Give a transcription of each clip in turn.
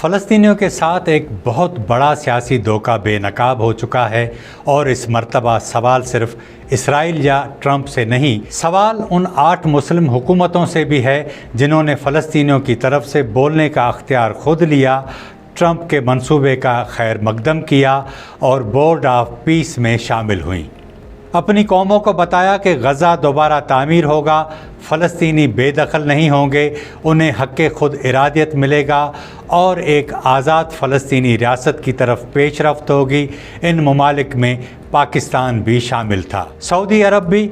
فلسطینیوں کے ساتھ ایک بہت بڑا سیاسی دھوکہ بے نقاب ہو چکا ہے، اور اس مرتبہ سوال صرف اسرائیل یا ٹرمپ سے نہیں، سوال ان 8 مسلم حکومتوں سے بھی ہے جنہوں نے فلسطینیوں کی طرف سے بولنے کا اختیار خود لیا، ٹرمپ کے منصوبے کا خیر مقدم کیا اور بورڈ آف پیس میں شامل ہوئیں۔ اپنی قوموں کو بتایا کہ غزہ دوبارہ تعمیر ہوگا، فلسطینی بے دخل نہیں ہوں گے، انہیں حق خود ارادیت ملے گا اور ایک آزاد فلسطینی ریاست کی طرف پیش رفت ہوگی۔ ان ممالک میں پاکستان بھی شامل تھا، سعودی عرب بھی،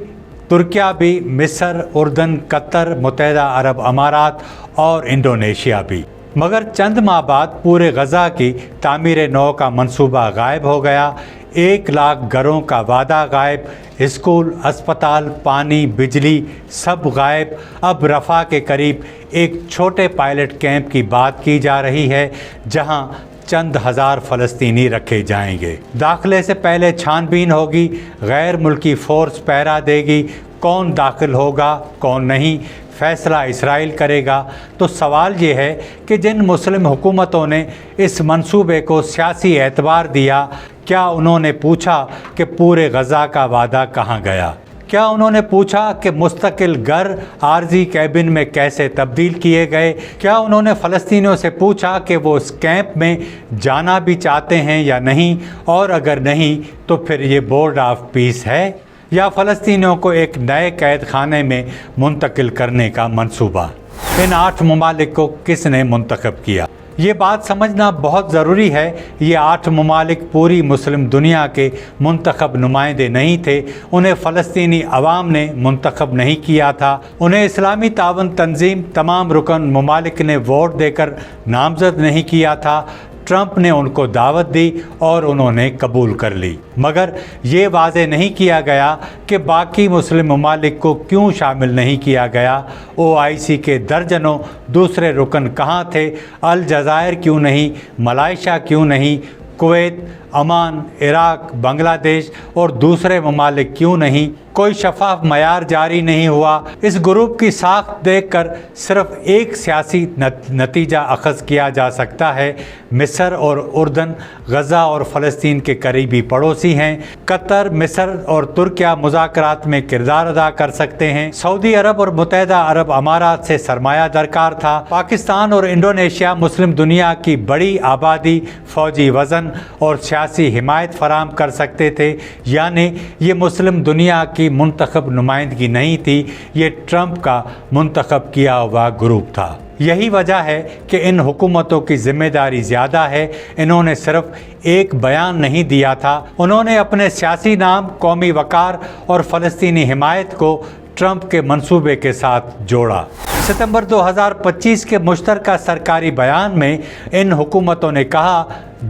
ترکیہ بھی، مصر، اردن، قطر، متحدہ عرب امارات اور انڈونیشیا بھی۔ مگر چند ماہ بعد پورے غزہ کی تعمیر نو کا منصوبہ غائب ہو گیا، 1 لاکھ گھروں کا وعدہ غائب، اسکول، اسپتال، پانی، بجلی سب غائب۔ اب رفح کے قریب ایک چھوٹے پائلٹ کیمپ کی بات کی جا رہی ہے جہاں چند ہزار فلسطینی رکھے جائیں گے۔ داخلے سے پہلے چھان بین ہوگی، غیر ملکی فورس پہرا دے گی، کون داخل ہوگا کون نہیں فیصلہ اسرائیل کرے گا۔ تو سوال یہ ہے کہ جن مسلم حکومتوں نے اس منصوبے کو سیاسی اعتبار دیا، کیا انہوں نے پوچھا کہ پورے غزہ کا وعدہ کہاں گیا؟ کیا انہوں نے پوچھا کہ مستقل گھر عارضی کیبن میں کیسے تبدیل کیے گئے؟ کیا انہوں نے فلسطینیوں سے پوچھا کہ وہ اس کیمپ میں جانا بھی چاہتے ہیں یا نہیں، اور اگر نہیں تو پھر یہ بورڈ آف پیس ہے یا فلسطینیوں کو ایک نئے قید خانے میں منتقل کرنے کا منصوبہ؟ ان 8 ممالک کو کس نے منتخب کیا؟ یہ بات سمجھنا بہت ضروری ہے۔ یہ 8 ممالک پوری مسلم دنیا کے منتخب نمائندے نہیں تھے، انہیں فلسطینی عوام نے منتخب نہیں کیا تھا، انہیں اسلامی تعاون تنظیم تمام رکن ممالک نے ووٹ دے کر نامزد نہیں کیا تھا۔ ٹرمپ نے ان کو دعوت دی اور انہوں نے قبول کر لی، مگر یہ واضح نہیں کیا گیا کہ باقی مسلم ممالک کو کیوں شامل نہیں کیا گیا۔ OIC کے درجنوں دوسرے رکن کہاں تھے؟ الجزائر کیوں نہیں؟ ملائیشیا کیوں نہیں؟ کویت، عمان، عراق، بنگلہ دیش اور دوسرے ممالک کیوں نہیں؟ کوئی شفاف معیار جاری نہیں ہوا۔ اس گروپ کی ساخت دیکھ کر صرف ایک سیاسی نتیجہ اخذ کیا جا سکتا ہے۔ مصر اور اردن غزہ اور فلسطین کے قریبی پڑوسی ہیں، قطر، مصر اور ترکیہ مذاکرات میں کردار ادا کر سکتے ہیں، سعودی عرب اور متحدہ عرب امارات سے سرمایہ درکار تھا، پاکستان اور انڈونیشیا مسلم دنیا کی بڑی آبادی، فوجی وزن اور سیاسی حمایت فراہم کر سکتے تھے۔ یعنی یہ مسلم دنیا کی منتخب نمائندگی نہیں تھی، یہ ٹرمپ کا منتخب کیا ہوا گروپ تھا۔ یہی وجہ ہے کہ ان حکومتوں کی ذمہ داری زیادہ ہے۔ انہوں نے صرف ایک بیان نہیں دیا تھا، انہوں نے اپنے سیاسی نام، قومی وقار اور فلسطینی حمایت کو ٹرمپ کے منصوبے کے ساتھ جوڑا۔ ستمبر 2025 کے مشترکہ سرکاری بیان میں ان حکومتوں نے کہا،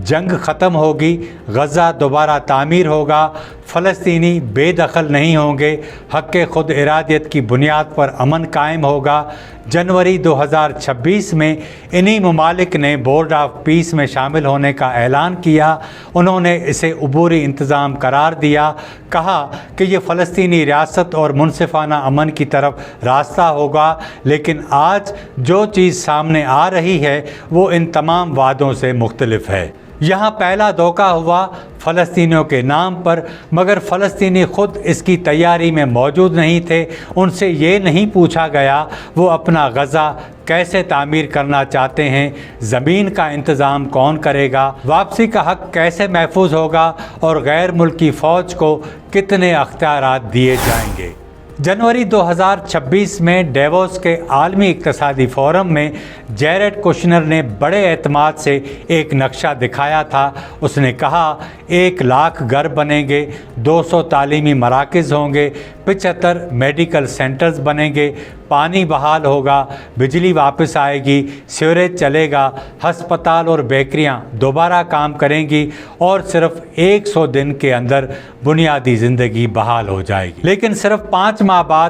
جنگ ختم ہوگی، غزہ دوبارہ تعمیر ہوگا، فلسطینی بے دخل نہیں ہوں گے، حق خود ارادیت کی بنیاد پر امن قائم ہوگا۔ جنوری 2026 میں انہی ممالک نے بورڈ آف پیس میں شامل ہونے کا اعلان کیا۔ انہوں نے اسے عبوری انتظام قرار دیا، کہا کہ یہ فلسطینی ریاست اور منصفانہ امن کی طرف راستہ ہوگا۔ لیکن آج جو چیز سامنے آ رہی ہے وہ ان تمام وعدوں سے مختلف ہے۔ یہاں پہلا دھوکہ ہوا فلسطینیوں کے نام پر، مگر فلسطینی خود اس کی تیاری میں موجود نہیں تھے۔ ان سے یہ نہیں پوچھا گیا وہ اپنا غزہ کیسے تعمیر کرنا چاہتے ہیں، زمین کا انتظام کون کرے گا، واپسی کا حق کیسے محفوظ ہوگا اور غیر ملکی فوج کو کتنے اختیارات دیے جائیں گے۔ جنوری 2026 میں ڈیووس کے عالمی اقتصادی فورم میں جیرڈ کوشنر نے بڑے اعتماد سے ایک نقشہ دکھایا تھا۔ اس نے کہا 1 لاکھ گھر بنیں گے، 200 تعلیمی مراکز ہوں گے، 75 میڈیکل سینٹرز بنیں گے، پانی بحال ہوگا، بجلی واپس آئے گی، سیوریج چلے گا، ہسپتال اور بیکریاں دوبارہ کام کریں گی اور صرف 100 دن کے اندر بنیادی زندگی بحال ہو جائے گی۔ لیکن صرف 5 ماہ بعد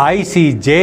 ICJ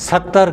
70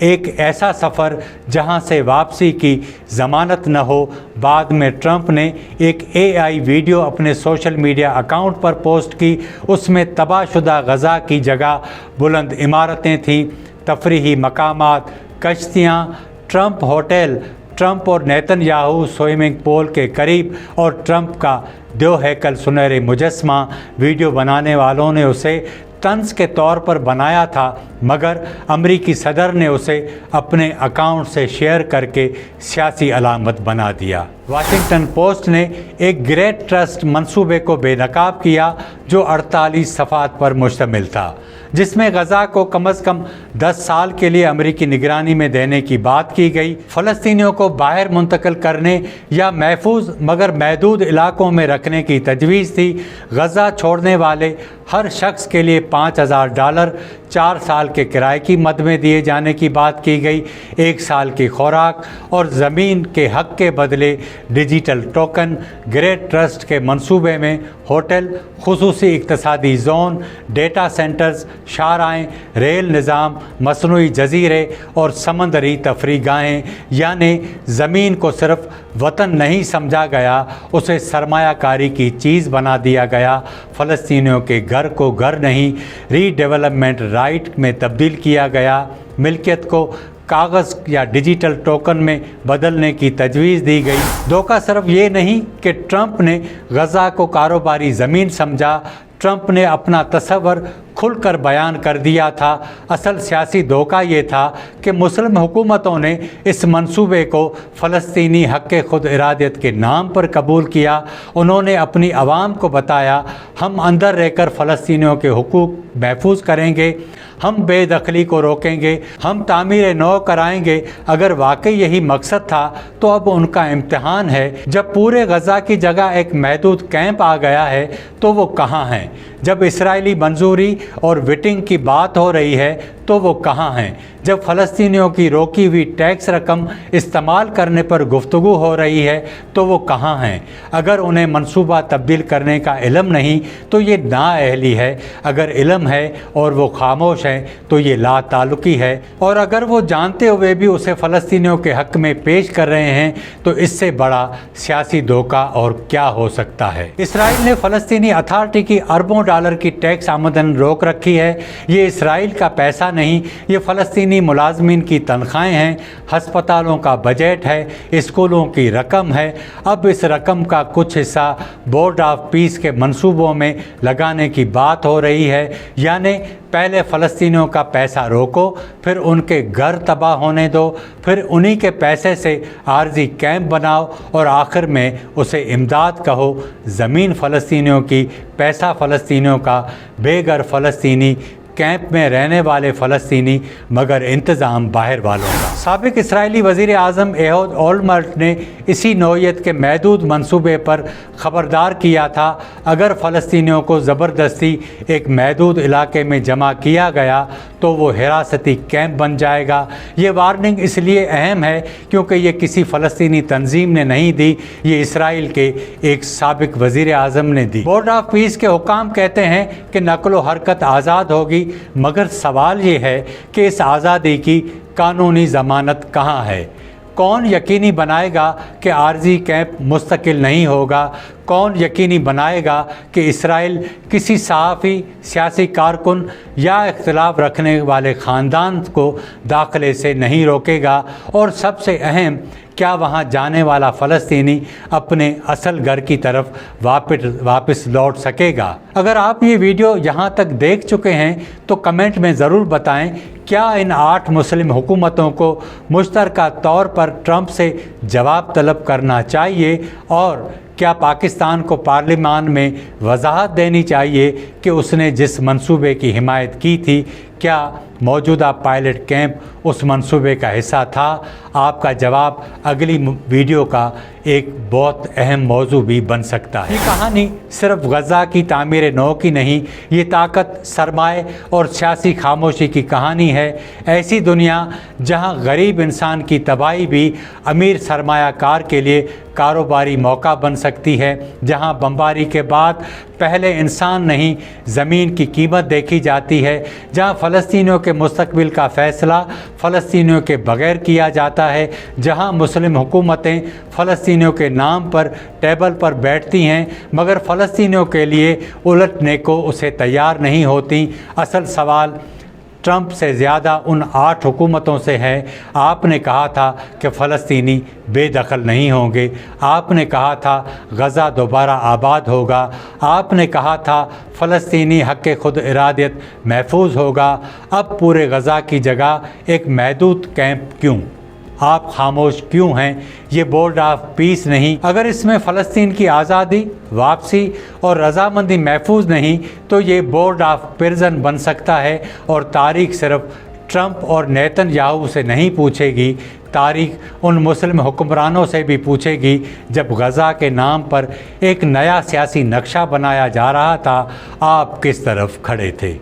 ایک ایسا سفر جہاں سے واپسی کی ضمانت نہ ہو۔ بعد میں ٹرمپ نے ایک AI ویڈیو اپنے سوشل میڈیا اکاؤنٹ پر پوسٹ کی۔ اس میں تباہ شدہ غزہ کی جگہ بلند عمارتیں تھیں، تفریحی مقامات، کشتیاں، ٹرمپ ہوٹل، ٹرمپ اور نیتن یاہو سوئمنگ پول کے قریب اور ٹرمپ کا دیو ہیکل سنہرے مجسمہ۔ ویڈیو بنانے والوں نے اسے طنز کے طور پر بنایا تھا، مگر امریکی صدر نے اسے اپنے اکاؤنٹ سے شیئر کر کے سیاسی علامت بنا دیا۔ واشنگٹن پوسٹ نے ایک گریٹ ٹرسٹ منصوبے کو بے نقاب کیا جو 48 صفحات پر مشتمل تھا، جس میں غزہ کو کم از کم 10 سال کے لیے امریکی نگرانی میں دینے کی بات کی گئی۔ فلسطینیوں کو باہر منتقل کرنے یا محفوظ مگر محدود علاقوں میں رکھنے کی تجویز تھی۔ غزہ چھوڑنے والے ہر شخص کے لیے $5000 4 سال کے کرائے کی مد میں دیے جانے کی بات کی گئی، 1 سال کی خوراک اور زمین کے حق کے بدلے ڈیجیٹل ٹوکن۔ گریٹ ٹرسٹ کے منصوبے میں ہوٹل، خصوصی اقتصادی زون، ڈیٹا سینٹرز، شاہراہیں، ریل نظام، مصنوعی جزیرے اور سمندری تفریح گاہیں، یعنی زمین کو صرف وطن نہیں سمجھا گیا، اسے سرمایہ کاری کی چیز بنا دیا گیا۔ فلسطینیوں کے گھر کو گھر نہیں، ری ڈیولپمنٹ رائٹ میں تبدیل کیا گیا۔ ملکیت کو کاغذ یا ڈیجیٹل ٹوکن میں بدلنے کی تجویز دی گئی۔ دھوکہ صرف یہ نہیں کہ ٹرمپ نے غزہ کو کاروباری زمین سمجھا، ٹرمپ نے اپنا تصور کھل کر بیان کر دیا تھا۔ اصل سیاسی دھوکہ یہ تھا کہ مسلم حکومتوں نے اس منصوبے کو فلسطینی حق خود ارادیت کے نام پر قبول کیا۔ انہوں نے اپنی عوام کو بتایا، ہم اندر رہ کر فلسطینیوں کے حقوق محفوظ کریں گے، ہم بے دخلی کو روکیں گے، ہم تعمیر نو کرائیں گے۔ اگر واقعی یہی مقصد تھا تو اب ان کا امتحان ہے۔ جب پورے غزہ کی جگہ ایک محدود کیمپ آ گیا ہے تو وہ کہاں ہیں؟ جب اسرائیلی منظوری اور ویٹنگ کی بات ہو رہی ہے تو وہ کہاں ہیں؟ جب فلسطینیوں کی روکی ہوئی ٹیکس رقم استعمال کرنے پر گفتگو ہو رہی ہے تو وہ کہاں ہیں؟ اگر انہیں منصوبہ تبدیل کرنے کا علم نہیں تو یہ نااہلی ہے، اگر علم ہے اور وہ خاموش ہیں تو یہ لا تعلقی ہے، اور اگر وہ جانتے ہوئے بھی اسے فلسطینیوں کے حق میں پیش کر رہے ہیں تو اس سے بڑا سیاسی دھوکہ اور کیا ہو سکتا ہے؟ اسرائیل نے فلسطینی اتھارٹی کی اربوں ڈالر کی ٹیکس آمدن روک رکھی ہے۔ یہ اسرائیل کا پیسہ نہیں، یہ فلسطینی ملازمین کی تنخواہیں ہیں، ہسپتالوں کا بجٹ ہے، اسکولوں کی رقم ہے۔ اب اس رقم کا کچھ حصہ بورڈ آف پیس کے منصوبوں میں لگانے کی بات ہو رہی ہے، یعنی پہلے فلسطینیوں کا پیسہ روکو، پھر ان کے گھر تباہ ہونے دو، پھر انہی کے پیسے سے عارضی کیمپ بناؤ اور آخر میں اسے امداد کہو۔ زمین فلسطینیوں کی، پیسہ فلسطینیوں کا، بے گھر فلسطینی، کیمپ میں رہنے والے فلسطینی، مگر انتظام باہر والوں کا۔ سابق اسرائیلی وزیر اعظم ایہود اولمرٹ نے اسی نوعیت کے محدود منصوبے پر خبردار کیا تھا، اگر فلسطینیوں کو زبردستی ایک محدود علاقے میں جمع کیا گیا تو وہ حراستی کیمپ بن جائے گا۔ یہ وارننگ اس لیے اہم ہے کیونکہ یہ کسی فلسطینی تنظیم نے نہیں دی، یہ اسرائیل کے ایک سابق وزیر اعظم نے دی۔ بورڈ آف پیس کے حکام کہتے ہیں کہ نقل و حرکت آزاد ہوگی، مگر سوال یہ ہے کہ اس آزادی کی قانونی ضمانت کہاں ہے؟ کون یقینی بنائے گا کہ عارضی کیمپ مستقل نہیں ہوگا؟ کون یقینی بنائے گا کہ اسرائیل کسی صحافی، سیاسی کارکن یا اختلاف رکھنے والے خاندان کو داخلے سے نہیں روکے گا؟ اور سب سے اہم، کیا وہاں جانے والا فلسطینی اپنے اصل گھر کی طرف واپس لوٹ سکے گا؟ اگر آپ یہ ویڈیو یہاں تک دیکھ چکے ہیں تو کمنٹ میں ضرور بتائیں، کیا ان 8 مسلم حکومتوں کو مشترکہ طور پر ٹرمپ سے جواب طلب کرنا چاہیے؟ اور کیا پاکستان کو پارلیمان میں وضاحت دینی چاہیے کہ اس نے جس منصوبے کی حمایت کی تھی، کیا موجودہ پائلٹ کیمپ اس منصوبے کا حصہ تھا؟ آپ کا جواب اگلی ویڈیو کا ایک بہت اہم موضوع بھی بن سکتا ہے۔ یہ کہانی صرف غزہ کی تعمیر نو کی نہیں، یہ طاقت، سرمایہ اور سیاسی خاموشی کی کہانی ہے۔ ایسی دنیا جہاں غریب انسان کی تباہی بھی امیر سرمایہ کار کے لیے کاروباری موقع بن سکتی ہے، جہاں بمباری کے بعد پہلے انسان نہیں زمین کی قیمت دیکھی جاتی ہے، جہاں فلسطینیوں کے مستقبل کا فیصلہ فلسطینیوں کے بغیر کیا جاتا ہے، جہاں مسلم حکومتیں فلسطینیوں کے نام پر ٹیبل پر بیٹھتی ہیں مگر فلسطینیوں کے لیے الٹنے کو اسے تیار نہیں ہوتی۔ اصل سوال ٹرمپ سے زیادہ ان 8 حکومتوں سے ہے۔ آپ نے کہا تھا کہ فلسطینی بے دخل نہیں ہوں گے، آپ نے کہا تھا غزہ دوبارہ آباد ہوگا، آپ نے کہا تھا فلسطینی حق خود ارادیت محفوظ ہوگا، اب پورے غزہ کی جگہ ایک محدود کیمپ کیوں؟ آپ خاموش کیوں ہیں؟ یہ بورڈ آف پیس نہیں؟ اگر اس میں فلسطین کی آزادی، واپسی اور رضامندی محفوظ نہیں تو یہ بورڈ آف پرزن بن سکتا ہے، اور تاریخ صرف ٹرمپ اور نیتن یاہو سے نہیں پوچھے گی، تاریخ ان مسلم حکمرانوں سے بھی پوچھے گی جب غزہ کے نام پر ایک نیا سیاسی نقشہ بنایا جا رہا تھا، آپ کس طرف کھڑے تھے؟